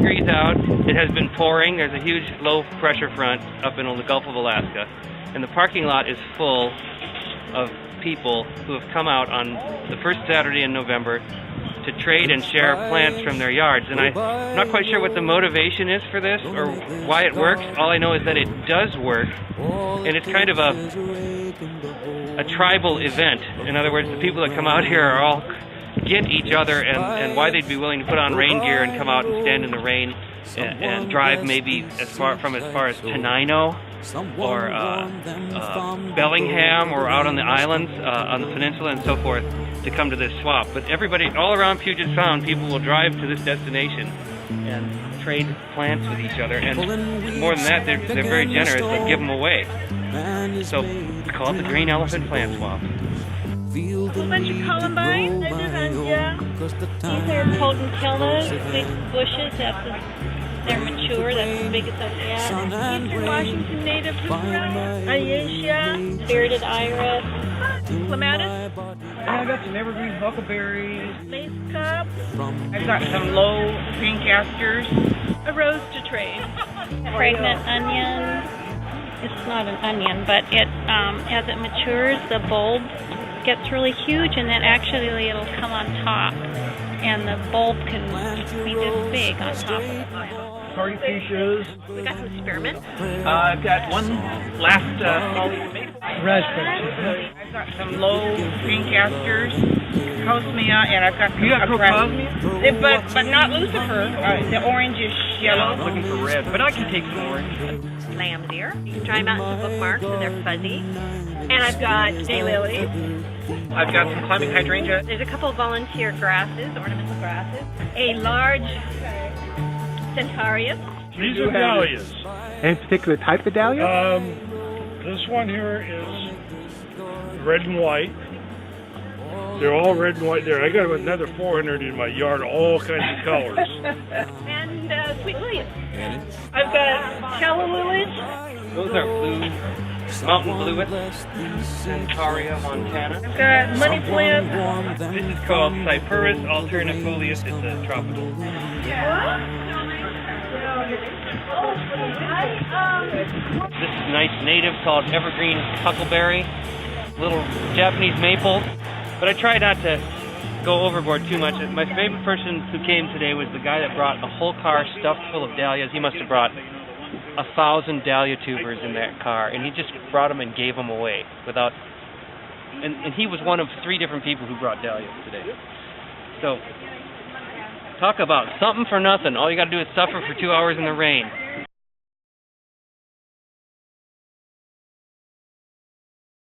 degrees out. It has been pouring. There's a huge low pressure front up in the Gulf of Alaska. And the parking lot is full of people who have come out on the first Saturday in November to trade and share plants from their yards. And I'm not quite sure what the motivation is for this or why it works. All I know is that it does work, and it's kind of a tribal event. In other words, the people that come out here are all get each other, and why they'd be willing to put on rain gear and come out and stand in the rain and drive maybe as far as Tenino or Bellingham or out on the islands, on the peninsula and so forth, to come to this swap. But everybody, all around Puget Sound, people will drive to this destination and trade plants with each other. And more than that, they're very generous. They'll give them away. So we call it the Green Elephant Plant Swap. A bunch of columbines, these are potentillas, big bushes, they're mature, that's the biggest I've had. Eastern Washington native Ayesha, spirited iris, clematis. I got some evergreen huckleberries, Lace cup. I've got some low green casters, A rose to trade. Pregnant onion. It's not an onion, but it as it matures, the bulb gets really huge, and then actually it'll come on top, and the bulb can be this big on top of the plant. party fuchsias. We got some spearmint. I've got one last raspberry. I've got some low green casters, cosmea, and I've got some but not Lucifer. The orange is yellow. I'm looking for red, but I can take some orange. Lamb's ear. You can try them out in the bookmark, so they're fuzzy. And I've got daylilies. I've got some climbing hydrangea. There's a couple of volunteer grasses, ornamental grasses. A large centaureus. These are dahlias. Any particular type of dahlia? This one here is red and white. They're all red and white there. I got another 400 in my yard, all kinds of colors. And sweet lilies. I've got calla lilies. Those are blue, mountain bluets, Centaria montana. I've got money plant. This is called Cyperus alternifolius. It's a tropical. This is a nice native called evergreen huckleberry, little Japanese maple. But I try not to go overboard too much. My favorite person who came today was the guy that brought a whole car stuffed full of dahlias. He must have brought 1,000 dahlia tubers in that car, and he just brought them and gave them away without. And he was one of 3 different people who brought dahlias today. So talk about something for nothing. All you got to do is suffer for 2 hours in the rain.